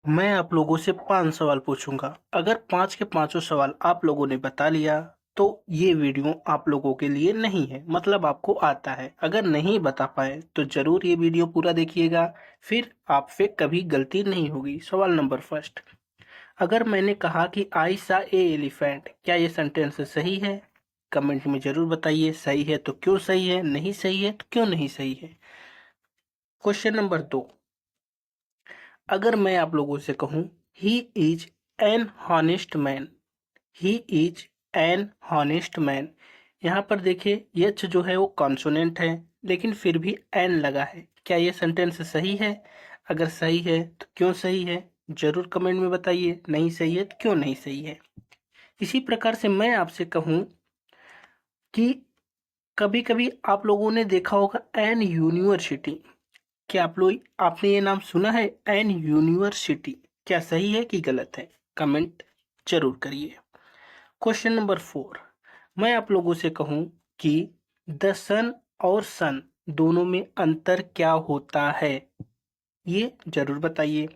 मैं आप लोगों से 5 सवाल पूछूंगा। अगर 5 के पाँचों सवाल आप लोगों ने बता लिया तो ये वीडियो आप लोगों के लिए नहीं है, मतलब आपको आता है। अगर नहीं बता पाए तो जरूर ये वीडियो पूरा देखिएगा, फिर आपसे कभी गलती नहीं होगी। सवाल नंबर फर्स्ट, अगर मैंने कहा कि आई सा ए एलिफेंट, क्या ये सेंटेंस सही है? कमेंट में जरूर बताइए। सही है तो क्यों सही है, नहीं सही है तो क्यों नहीं सही है। क्वेश्चन नंबर 2, अगर मैं आप लोगों से कहूं he is an honest man, he is an honest man, यहाँ पर देखिए यच जो है वो कॉन्सोनेंट है, लेकिन फिर भी एन लगा है। क्या ये सेंटेंस सही है? अगर सही है तो क्यों सही है, जरूर कमेंट में बताइए। नहीं सही है तो क्यों नहीं सही है। इसी प्रकार से मैं आपसे कहूं कि कभी कभी आप लोगों ने देखा होगा एन यूनिवर्सिटी। क्या आपने ये नाम सुना है, एन यूनिवर्सिटी? क्या सही है कि गलत है? कमेंट जरूर करिए। क्वेश्चन नंबर 4, मैं आप लोगों से कहूं कि द सन और सन दोनों में अंतर क्या होता है, ये जरूर बताइए।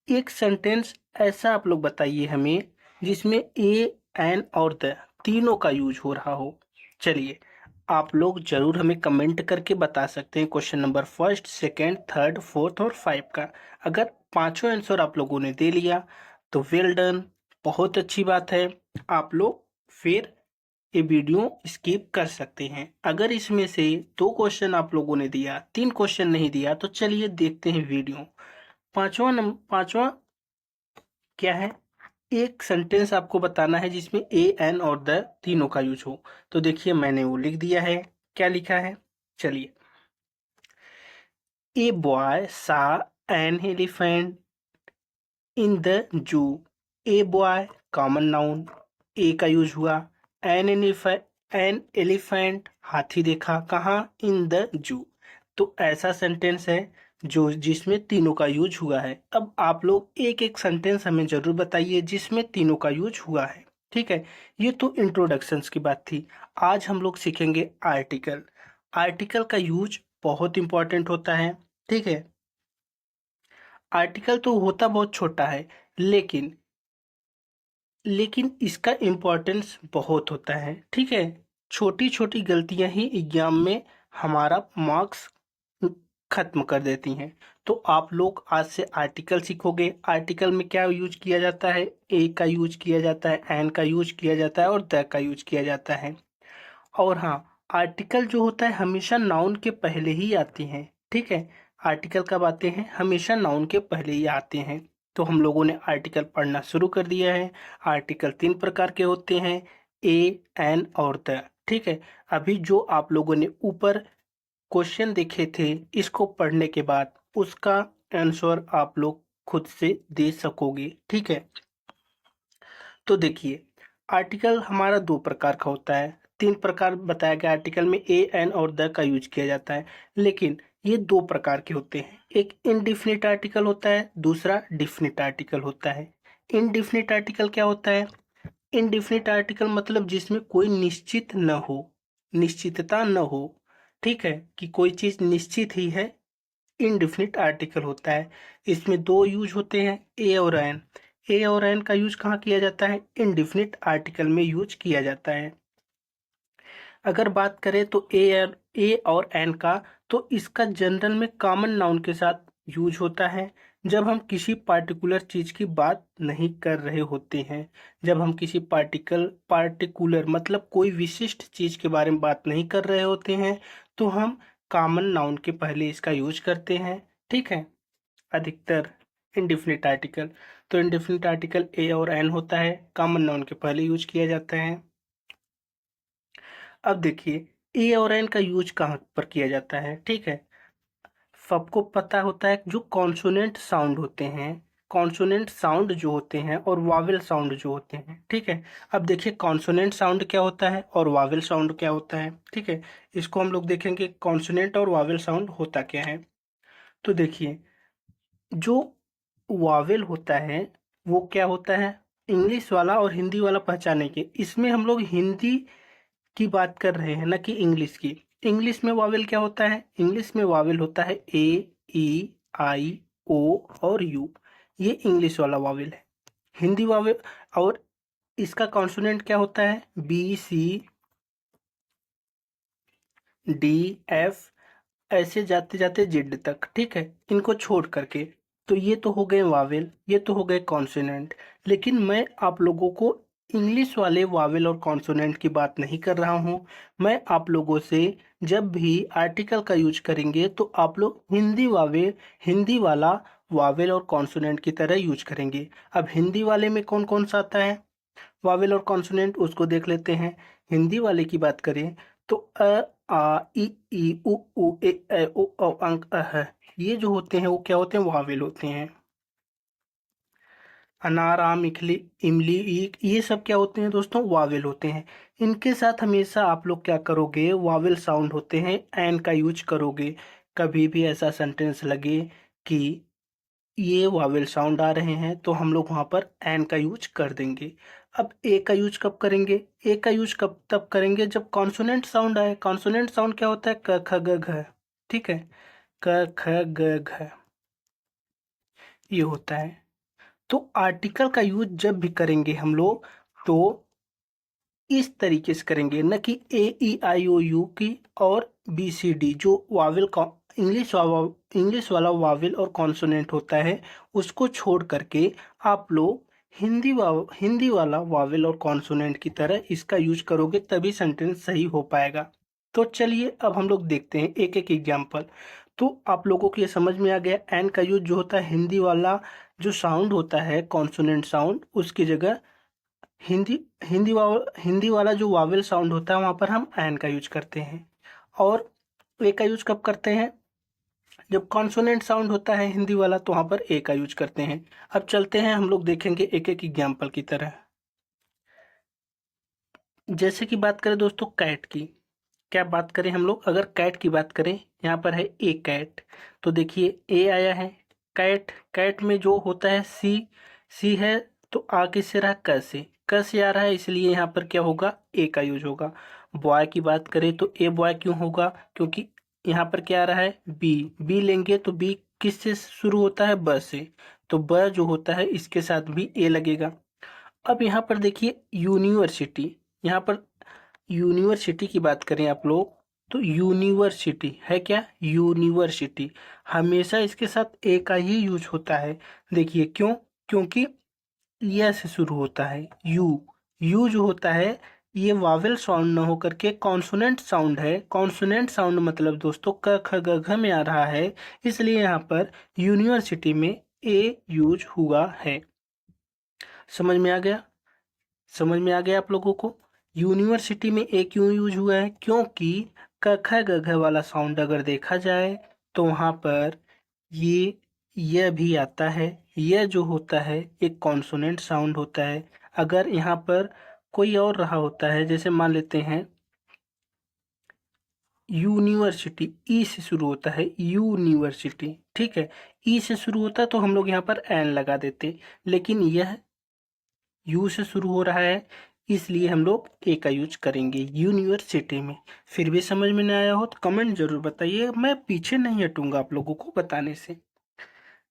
एक सेंटेंस ऐसा आप लोग बताइए हमें जिसमें ए, एन और द तीनों का यूज हो रहा हो। चलिए, आप लोग जरूर हमें कमेंट करके बता सकते हैं question number first, second, third, fourth और 5 का। अगर पांचों आंसर आप लोगों ने दे लिया तो वेल डन, बहुत अच्छी बात है। आप लोग फिर ये वीडियो स्किप कर सकते हैं। अगर इसमें से 2 क्वेश्चन आप लोगों ने दिया, 3 क्वेश्चन नहीं दिया, तो चलिए देखते हैं वीडियो। पांचवा क्या है? एक सेंटेंस आपको बताना है जिसमें ए, एन और द तीनों का यूज हो। तो देखिए मैंने वो लिख दिया है। क्या लिखा है? चलिए, a boy saw an elephant in the zoo. A boy common noun, a का यूज हुआ। एन एलिफेंट हाथी देखा कहाँ? इन द जू। तो ऐसा सेंटेंस है जो जिसमें तीनों का यूज हुआ है। अब आप लोग एक एक सेंटेंस हमें जरूर बताइए जिसमें तीनों का यूज हुआ है। ठीक है, ये तो इंट्रोडक्शंस की बात थी। आज हम लोग सीखेंगे आर्टिकल। आर्टिकल का यूज बहुत इंपॉर्टेंट होता है। ठीक है, आर्टिकल तो होता बहुत छोटा है, लेकिन इसका इम्पोर्टेंस बहुत होता है। ठीक है, छोटी छोटी गलतियां ही एग्जाम में हमारा मार्क्स खत्म कर देती हैं। तो आप लोग आज से आर्टिकल सीखोगे। आर्टिकल में क्या यूज किया जाता है? ए का यूज किया जाता है, एन का यूज किया जाता है और द का यूज किया जाता है। और हाँ, आर्टिकल जो होता है हमेशा नाउन के पहले ही आते हैं। ठीक है, आर्टिकल कब आते हैं? हमेशा नाउन के पहले ही आते हैं। तो हम लोगों ने आर्टिकल पढ़ना शुरू कर दिया है। आर्टिकल 3 प्रकार के होते हैं, ए, एन और द। ठीक है, अभी जो आप लोगों ने ऊपर क्वेश्चन देखे थे, इसको पढ़ने के बाद उसका आंसर आप लोग खुद से दे सकोगे। ठीक है, तो देखिए, आर्टिकल हमारा 2 प्रकार का होता है। 3 प्रकार बताया गया आर्टिकल में, ए, एन और द का यूज किया जाता है। लेकिन ये 2 प्रकार के होते हैं। एक इनडिफिनिट आर्टिकल होता है, दूसरा डिफिनिट आर्टिकल होता है। इनडिफिनिट आर्टिकल क्या होता है? इनडिफिनिट आर्टिकल मतलब जिसमें कोई निश्चित न हो, निश्चितता न हो। ठीक है, कि कोई चीज निश्चित ही है, इनडिफिनिट आर्टिकल होता है। इसमें 2 यूज होते हैं, ए और एन। ए और एन का यूज कहाँ किया जाता है? इनडिफिनिट आर्टिकल में यूज किया जाता है। अगर बात करें तो ए और एन का, तो इसका जनरल में कॉमन नाउन के साथ यूज होता है जब हम किसी पार्टिकुलर चीज की बात नहीं कर रहे होते हैं। जब हम किसी पार्टिकुलर मतलब कोई विशिष्ट चीज के बारे में बात नहीं कर रहे होते हैं, तो हम कॉमन नाउन के पहले इसका यूज करते हैं। ठीक है, अधिकतर इंडिफिनिट आर्टिकल। तो इंडिफिनिट आर्टिकल ए और एन होता है, कॉमन नाउन के पहले यूज किया जाता है। अब देखिए, ए और एन का यूज कहाँ पर किया जाता है? ठीक है, सबको पता होता है जो कॉन्सोनेंट साउंड होते हैं, कॉन्सोनेंट साउंड जो होते हैं और वावेल साउंड जो होते हैं। ठीक है, अब देखिए कॉन्सोनेंट साउंड क्या होता है और वावेल साउंड क्या होता है। ठीक है, इसको हम लोग देखेंगे कॉन्सोनेंट और वावेल साउंड होता क्या है। तो देखिए, जो वावेल होता है वो क्या होता है? इंग्लिश वाला और हिंदी वाला पहचाने के, इसमें हम लोग हिंदी की बात कर रहे हैं ना कि इंग्लिश की। इंग्लिश में वावेल क्या होता है? इंग्लिश में वावेल होता है ए, ई, आई, ओ और यू। ये इंग्लिश वाला वावेल है। हिंदी वावेल, और इसका कॉन्सोनेंट क्या होता है, बी सी डी एफ, ऐसे जाते जाते जेड तक, ठीक है, इनको छोड़ करके। तो ये तो हो गए वावेल, ये तो हो गए कॉन्सोनेंट। लेकिन मैं आप लोगों को इंग्लिश वाले वावेल और कॉन्सोनेंट की बात नहीं कर रहा हूँ। मैं आप लोगों से जब भी आर्टिकल का यूज करेंगे तो आप लोग हिंदी वाला वावेल और कॉन्सोनेंट की तरह यूज करेंगे। अब हिंदी वाले में कौन कौन सा आता है वावेल और कॉन्सोनेंट, उसको देख लेते हैं। हिंदी वाले की बात करें तो आ ई उ ए ओ अंक है, ये जो होते हैं वो क्या होते हैं, वावेल होते हैं। अनार आम इखली इमली ईक, ये सब क्या होते हैं दोस्तों, वावेल होते हैं। इनके साथ हमेशा आप लोग क्या करोगे, वावेल साउंड होते हैं, एन का यूज करोगे। कभी भी ऐसा सेंटेंस लगे कि ये वावेल साउंड आ रहे हैं तो हम लोग वहां पर एन का यूज कर देंगे। अब ए का यूज कब करेंगे, ए का यूज कब तब करेंगे जब कॉन्सोनेंट साउंड आए। कॉन्सोनेंट साउंड क्या होता है, क ख ग घ, ठीक है, क ख ग घ, ये होता है। तो आर्टिकल का यूज जब भी करेंगे हम लोग तो इस तरीके से करेंगे, न कि ए ई आई ओ यू की और बी सी डी, जो वावेल का इंग्लिश वाला वावेल और कॉन्सोनेंट होता है उसको छोड़ करके आप लोग हिंदी वाला वावेल और कॉन्सोनेंट की तरह इसका यूज करोगे, तभी सेंटेंस सही हो पाएगा। तो चलिए अब हम लोग देखते हैं एक एक एग्जाम्पल। तो आप लोगों को ये समझ में आ गया, एन का यूज जो होता है हिंदी वाला जो साउंड होता है कॉन्सोनेंट साउंड, उसकी जगह हिंदी वाला जो वावेल साउंड होता है वहां पर हम एन का यूज करते हैं। और ए का यूज कब करते हैं, जब कॉन्सोनेंट साउंड होता है हिंदी वाला तो वहां पर ए का यूज करते हैं। अब चलते हैं, हम लोग देखेंगे एक एक एग्जाम्पल की तरह। जैसे कि बात करें दोस्तों कैट की, क्या बात करें हम लोग, अगर कैट की बात करें, यहाँ पर है ए कैट, तो देखिए ए आया है। कैट, कैट में जो होता है सी, सी है तो आ किससे रहा, क से, क से आ रहा है, इसलिए यहाँ पर क्या होगा, ए का यूज होगा। बॉय की बात करें तो ए बॉय क्यों होगा, क्योंकि यहाँ पर क्या आ रहा है, बी, बी लेंगे तो बी किस से शुरू होता है, ब से, तो ब जो होता है इसके साथ भी ए लगेगा। अब यहाँ पर देखिए यूनिवर्सिटी, यहाँ पर यूनिवर्सिटी की बात करें आप लोग तो यूनिवर्सिटी है क्या, यूनिवर्सिटी, हमेशा इसके साथ ए का ही यूज होता है। देखिए क्यों, क्योंकि यह से शुरू होता है, यू, यू जो होता है ये वावेल साउंड न होकर के कॉन्सोनेंट साउंड है। कॉन्सोनेंट साउंड मतलब दोस्तों क ख ग घ में आ रहा है, इसलिए यहाँ पर यूनिवर्सिटी में ए यूज हुआ है। समझ में आ गया, समझ में आ गया आप लोगों को। यूनिवर्सिटी में ए क्यों यूज हुआ है, क्योंकि क ख ग घ वाला साउंड अगर देखा जाए तो वहां पर ये यह भी आता है। यह जो होता है एक कॉन्सोनेंट साउंड होता है। अगर यहाँ पर कोई और रहा होता है, जैसे मान लेते हैं यूनिवर्सिटी, ई से शुरू होता है यूनिवर्सिटी, ठीक है, ई से शुरू होता है तो हम लोग यहाँ पर एन लगा देते, लेकिन यह यू से शुरू हो रहा है इसलिए हम लोग ए का यूज करेंगे यूनिवर्सिटी में। फिर भी समझ में नहीं आया हो तो कमेंट जरूर बताइए, मैं पीछे नहीं हटूंगा आप लोगों को बताने से।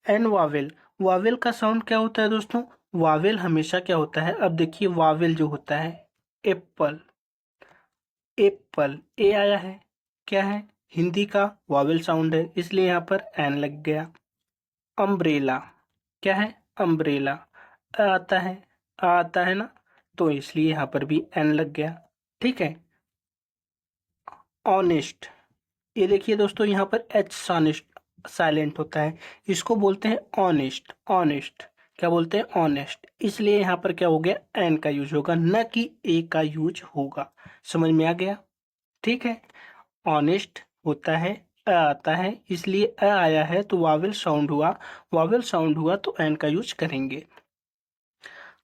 एन वावेल, वावेल का साउंड क्या होता है दोस्तों, वावेल हमेशा क्या होता है, अब देखिए वावेल जो होता है एप्पल, एप्पल, ए आया है, क्या है, हिंदी का वावेल साउंड है इसलिए यहाँ पर एन लग गया। अम्ब्रेला, क्या है, अम्ब्रेला, आता है, आता है ना, तो इसलिए यहाँ पर भी एन लग गया, ठीक है। ऑनेस्ट, ये देखिए दोस्तों यहाँ पर एच साइलेंट होता है, इसको बोलते हैं ऑनेस्ट, ऑनेस्ट, क्या बोलते हैं, ऑनेस्ट, इसलिए यहाँ पर क्या हो गया, एन का यूज होगा, न कि ए का यूज होगा। समझ में आ गया, ठीक है। ऑनेस्ट होता है, आता है, इसलिए आया है तो वावेल साउंड हुआ, वावेल साउंड हुआ तो एन का यूज करेंगे।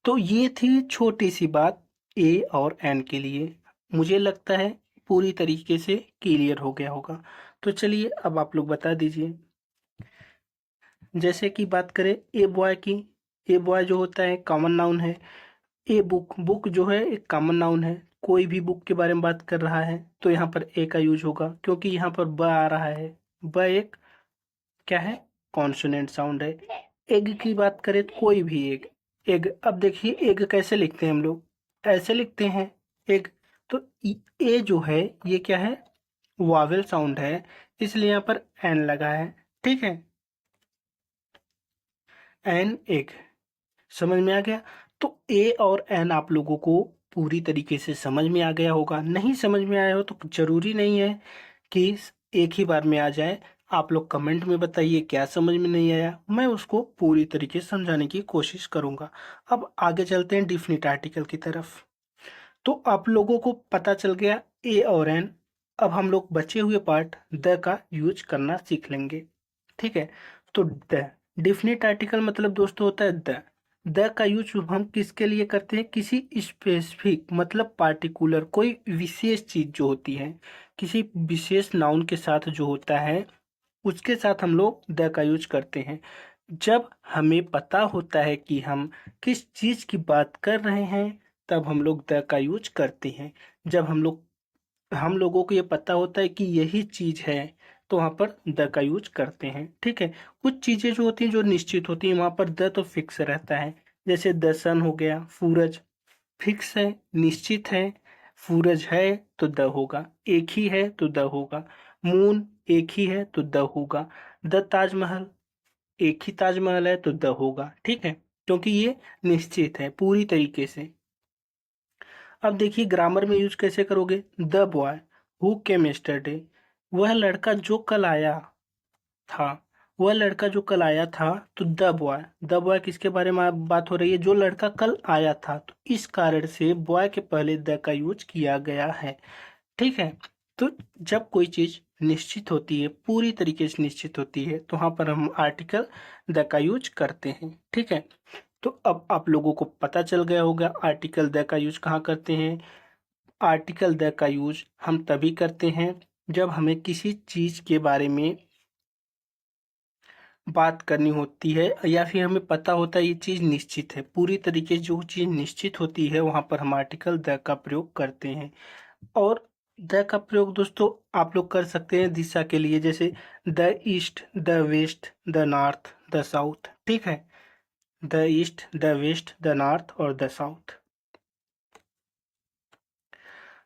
तो ये थी छोटी सी बात ए और एन के लिए, मुझे लगता है पूरी तरीके से क्लियर हो गया होगा। तो चलिए अब आप लोग बता दीजिए, जैसे कि बात करें ए बॉय की, ए बॉय जो होता है कॉमन नाउन है। ए बुक, बुक जो है एक कॉमन नाउन है, कोई भी बुक के बारे में बात कर रहा है तो यहाँ पर ए का यूज होगा, क्योंकि यहाँ पर ब आ रहा है, ब एक क्या है, कॉन्सोनेंट साउंड है। एग की बात करें तो कोई भी एग, एग, अब देखिए एग कैसे लिखते हैं हम लोग, ऐसे लिखते हैं एग। तो ए जो है ये क्या है, वावेल साउंड है, इसलिए यहाँ पर एन लगा है। ठीक है, एन एग, समझ में आ गया। तो ए और एन आप लोगों को पूरी तरीके से समझ में आ गया होगा। नहीं समझ में आया हो तो जरूरी नहीं है कि एक ही बार में आ जाए। आप लोग कमेंट में बताइए क्या समझ में नहीं आया, मैं उसको पूरी तरीके से समझाने की कोशिश करूंगा। अब आगे चलते हैं डिफिनिट आर्टिकल की तरफ। तो आप लोगों को पता चल गया ए और एन। अब हम लोग बचे हुए पार्ट द का यूज करना सीख लेंगे। ठीक है, तो द, डिफिनिट आर्टिकल मतलब दोस्तों होता है द का यूज हम किसके लिए करते हैं, किसी स्पेसिफिक मतलब पार्टिकुलर, कोई विशेष चीज जो होती है, किसी विशेष नाउन के साथ जो होता है उसके साथ हम लोग द का यूज करते हैं। जब हमें पता होता है कि हम किस चीज की बात कर रहे हैं तब हम लोग द का यूज करते हैं। जब हम लोगों को ये पता होता है कि यही चीज है तो वहां पर द का यूज करते हैं। ठीक है, कुछ चीजें जो होती हैं जो निश्चित होती हैं वहां पर द तो फिक्स रहता है। जैसे द सन हो गया, सूरज फिक्स है, निश्चित है। सूरज है तो द होगा, एक ही है तो द होगा। मून एक ही है तो द होगा। द ताजमहल, एक ही ताजमहल है तो द होगा। ठीक है, क्योंकि ये निश्चित है पूरी तरीके से। अब देखिए ग्रामर में यूज कैसे करोगे, the boy who came yesterday, वह लड़का जो कल आया था, वह लड़का जो कल आया था। तो द बॉय किसके बारे में बात हो रही है, जो लड़का कल आया था, तो इस कारण से बॉय के पहले द का यूज किया गया है। ठीक है, तो जब कोई चीज निश्चित होती है, पूरी तरीके से निश्चित होती है, तो वहां पर हम आर्टिकल द का यूज करते हैं। ठीक है, तो अब आप लोगों को पता चल गया होगा आर्टिकल द का यूज कहाँ करते हैं। आर्टिकल द का यूज हम तभी करते हैं जब हमें किसी चीज के बारे में बात करनी होती है या फिर हमें पता होता है ये चीज निश्चित है। पूरी तरीके से जो चीज निश्चित होती है वहां पर हम आर्टिकल द का प्रयोग करते हैं। और द का प्रयोग दोस्तों आप लोग कर सकते हैं दिशा के लिए, जैसे the east, the west, the north, the south. ठीक है, the east, the west, the north और द साउथ।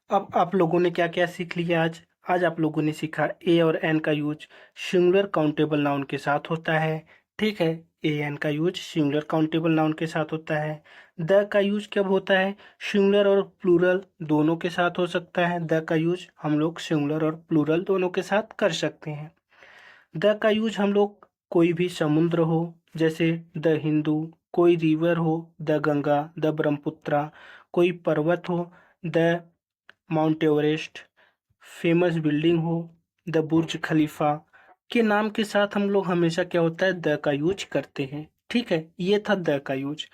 अब आप लोगों ने क्या क्या सीख लिया आज। आज आप लोगों ने सीखा ए और एन का यूज सिंगुलर काउंटेबल नाउन के साथ होता है। ठीक है, ए एन का यूज सिंगुलर काउंटेबल नाउन के साथ होता है। द का यूज कब होता है, सिंगुलर और प्लूरल दोनों के साथ हो सकता है। द का यूज हम लोग सिंगुलर और प्लूरल दोनों के साथ कर सकते हैं। द का यूज हम लोग कोई भी समुद्र हो, जैसे द हिंदू, कोई रिवर हो, द गंगा, द ब्रह्मपुत्रा, कोई पर्वत हो, the mount Everest, famous building हो, द बुर्ज खलीफा के नाम के साथ हम लोग हमेशा क्या होता है द का यूज करते हैं। ठीक है, ये था द का यूज।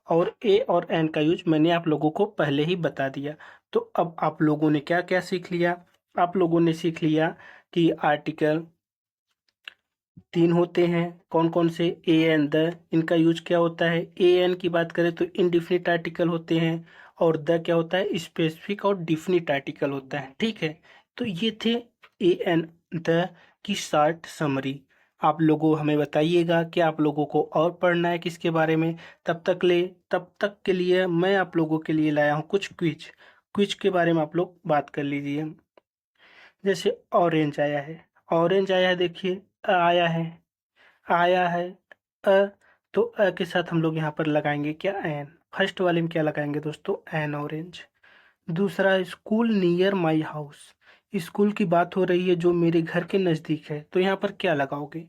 और ए और एन का यूज मैंने आप लोगों को पहले ही बता दिया। तो अब आप लोगों ने क्या क्या सीख लिया, आप लोगों ने सीख लिया कि आर्टिकल तीन होते हैं, कौन कौन से, ए एन द, इनका यूज क्या होता है। ए एन की बात करें तो इनडिफिनिट आर्टिकल होते हैं, और द क्या होता है, स्पेसिफिक और डिफिनिट आर्टिकल होता है। ठीक है, तो ये थे ए एन द की शॉर्ट समरी। आप लोगों हमें बताइएगा कि आप लोगों को और पढ़ना है किसके बारे में। तब तक के लिए मैं आप लोगों के लिए लाया हूँ कुछ क्विज। क्विज के बारे में आप लोग बात कर लीजिए। जैसे ऑरेंज आया है, ऑरेंज आया है, देखिए आया है, आया है अ, तो अ के साथ हम लोग यहाँ पर लगाएंगे क्या, एन। फर्स्ट वाले में क्या लगाएंगे दोस्तों, एन ऑरेंज। दूसरा school near my house, school की बात हो रही है जो मेरे घर के नज़दीक है, तो यहाँ पर क्या लगाओगे,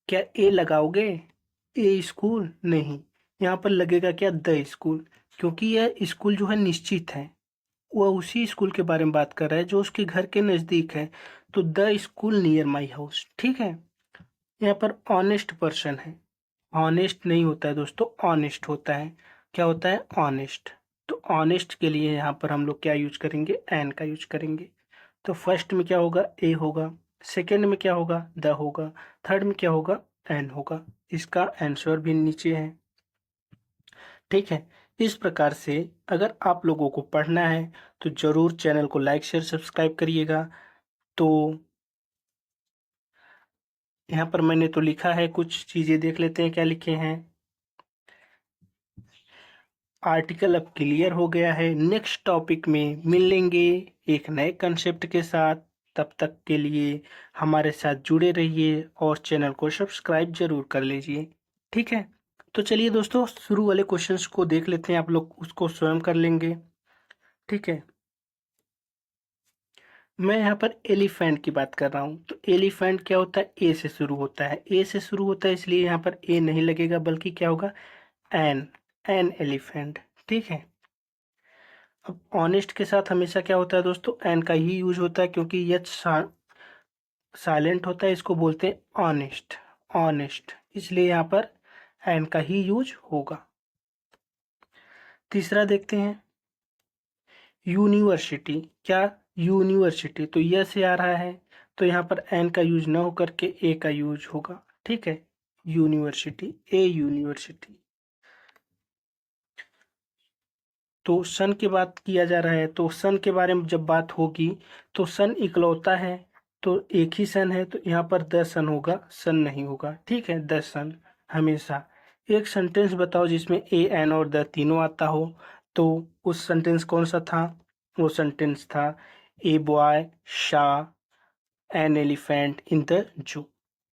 क्या ए लगाओगे, ए स्कूल नहीं, यहाँ पर लगेगा क्या, द स्कूल, क्योंकि यह स्कूल जो है निश्चित है, वह उसी स्कूल के बारे में बात कर रहा है जो उसके घर के नज़दीक है। तो the school near my house. ठीक है, यहाँ पर ऑनेस्ट पर्सन है, ऑनेस्ट नहीं होता है दोस्तों, ऑनेस्ट होता है। क्या होता है, ऑनेस्ट। तो ऑनेस्ट के लिए यहाँ पर हम लोग क्या यूज करेंगे, एन का यूज करेंगे। तो फर्स्ट में क्या होगा, ए होगा, सेकंड में क्या होगा, द होगा, थर्ड में क्या होगा, एन होगा। इसका आंसर भी नीचे है। ठीक है, इस प्रकार से अगर आप लोगों को पढ़ना है तो जरूर चैनल को लाइक शेयर सब्सक्राइब करिएगा। तो यहाँ पर मैंने तो लिखा है, कुछ चीजें देख लेते हैं क्या लिखे हैं। आर्टिकल अब क्लियर हो गया है। नेक्स्ट टॉपिक में मिलेंगे एक नए कंसेप्ट के साथ। तब तक के लिए हमारे साथ जुड़े रहिए और चैनल को सब्सक्राइब जरूर कर लीजिए। ठीक है, तो चलिए दोस्तों शुरू वाले क्वेश्चंस को देख लेते हैं, आप लोग उसको स्वयं कर लेंगे। ठीक है, मैं यहाँ पर एलिफेंट की बात कर रहा हूँ। तो एलिफेंट क्या होता है, ए से शुरू होता है। ए से शुरू होता है इसलिए यहाँ पर ए नहीं लगेगा, बल्कि क्या होगा, एन। An elephant. ठीक है, अब ऑनेस्ट के साथ हमेशा क्या होता है दोस्तों, एन का ही यूज होता है, क्योंकि यह साइलेंट होता है, इसको बोलते हैं ऑनेस्ट। ऑनेस्ट, इसलिए यहाँ पर एन का ही यूज होगा। तीसरा देखते हैं, यूनिवर्सिटी। क्या, यूनिवर्सिटी, तो यह से आ रहा है, तो यहाँ पर एन का यूज न होकर के ए का यूज होगा। ठीक है, यूनिवर्सिटी, ए यूनिवर्सिटी। तो सन की बात किया जा रहा है, तो सन के बारे में जब बात होगी तो सन इकलौता है, तो एक ही सन है, तो यहाँ पर द सन होगा, सन नहीं होगा। ठीक है, द सन हमेशा। एक सेंटेंस बताओ जिसमें ए एन और द तीनों आता हो, तो उस सेंटेंस कौन सा था, वो सेंटेंस था, ए बॉय शा एन एलिफेंट इन द जू।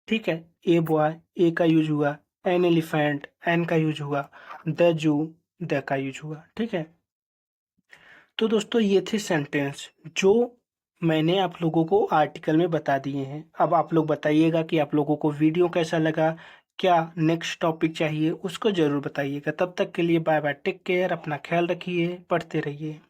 ठीक है, ए बॉय, ए का यूज हुआ, एन एलिफेंट, एन का यूज हुआ, द जू, द का यूज हुआ। ठीक है, तो दोस्तों ये थे सेंटेंस जो मैंने आप लोगों को आर्टिकल में बता दिए हैं। अब आप लोग बताइएगा कि आप लोगों को वीडियो कैसा लगा, क्या नेक्स्ट टॉपिक चाहिए, उसको ज़रूर बताइएगा। तब तक के लिए बाय बाय, टेक केयर, अपना ख्याल रखिए, पढ़ते रहिए।